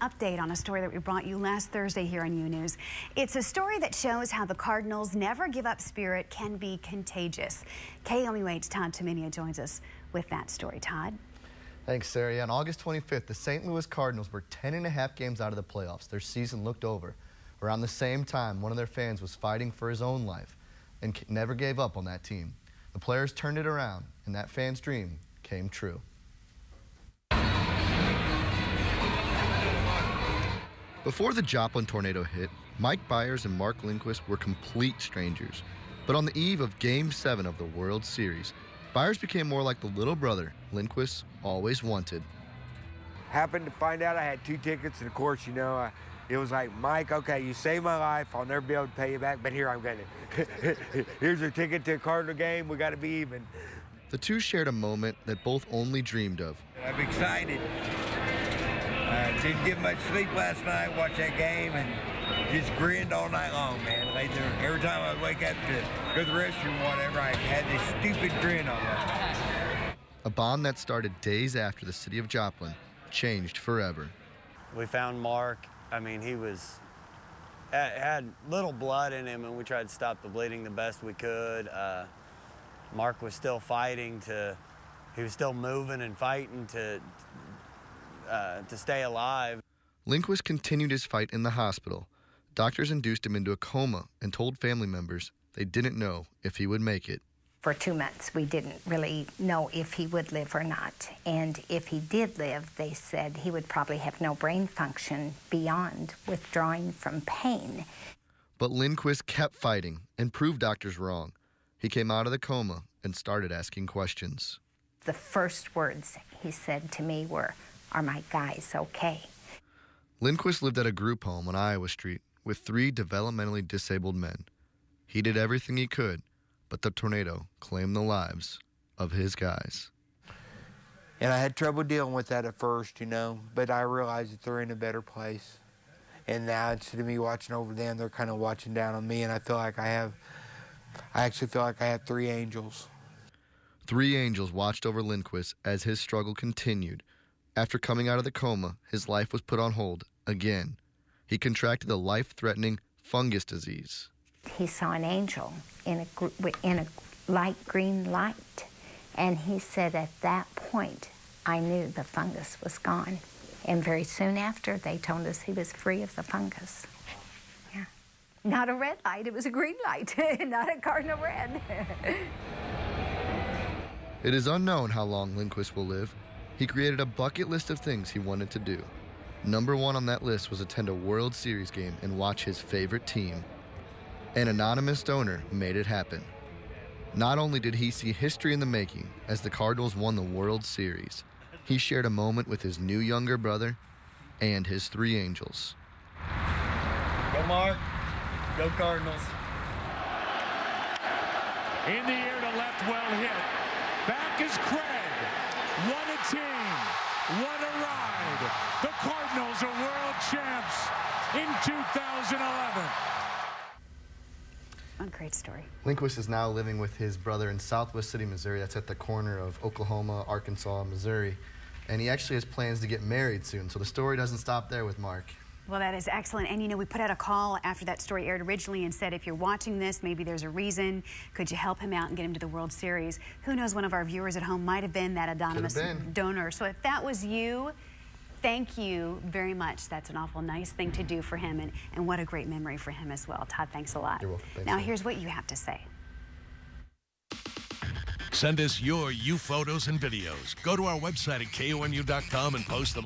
update on a story that we brought you last Thursday here on U News. It's a story that shows how the Cardinals' never give up spirit can be contagious. KOMU8's Todd joins us with that story. Todd? Thanks, Sarah. On August 25th, the St. Louis Cardinals were 10.5 games out of the playoffs. Their season looked over. Around the same time, one of their fans was fighting for his own life and never gave up on that team. The players turned it around, and that fan's dream came true. Before the Joplin tornado hit, Mike Byers and Mark Lindquist were complete strangers. But on the eve of Game 7 of the World Series, Byers became more like the little brother Lindquist always wanted. Happened to find out I had 2 tickets, and of course, it was like, Mike, okay, you saved my life. I'll never be able to pay you back, but here I'm going to. Here's a ticket to a Cardinal game. We got to be even. The two shared a moment that both only dreamed of. I'm excited. Didn't get much sleep last night, watched that game, and just grinned all night long, man. Every time I would wake up to go to the restroom or whatever, I had this stupid grin on me. A bond that started days after the city of Joplin changed forever. We found Mark. I mean, he had little blood in him, and we tried to stop the bleeding the best we could. Mark was still fighting he was still moving and fighting to stay alive. Lindquist continued his fight in the hospital. Doctors induced him into a coma and told family members they didn't know if he would make it. For 2 months, we didn't really know if he would live or not. And if he did live, they said he would probably have no brain function beyond withdrawing from pain. But Lindquist kept fighting and proved doctors wrong. He came out of the coma and started asking questions. The first words he said to me were, "Are my guys okay?" Lindquist lived at a group home on Iowa Street with 3 developmentally disabled men. He did everything he could, but the tornado claimed the lives of his guys. And I had trouble dealing with that at first, but I realized that they're in a better place. And now instead of me watching over them, they're kind of watching down on me, and I actually feel like I have 3 angels. 3 angels watched over Lindquist as his struggle continued. After coming out of the coma, his life was put on hold again. He contracted the life-threatening fungus disease. He saw an angel in a light green light, and he said at that point, I knew the fungus was gone. And very soon after, they told us he was free of the fungus. Yeah. Not a red light, it was a green light, not a cardinal red. It is unknown how long Lindquist will live. He created a bucket list of things he wanted to do. Number 1 on that list was attend a World Series game and watch his favorite team. An anonymous donor made it happen. Not only did he see history in the making as the Cardinals won the World Series, he shared a moment with his new younger brother and his 3 angels. Go Mark, go Cardinals. In the air to left, well hit. Back is Craig. What a team, what a ride. The Cardinals are world champs in 2011. A great story. Lindquist is now living with his brother in Southwest City, Missouri. That's at the corner of Oklahoma, Arkansas, and Missouri. And he actually has plans to get married soon. So the story doesn't stop there with Mark. Well, that is excellent. And we put out a call after that story aired originally and said, if you're watching this, maybe there's a reason. Could you help him out and get him to the World Series? Who knows, one of our viewers at home might have been that anonymous donor. So if that was you, thank you very much. That's an awful nice thing to do for him, and what a great memory for him as well. Todd, thanks a lot. You're welcome. Thanks, now, here's what you have to say. Send us your photos and videos. Go to our website at KOMU.com and post them.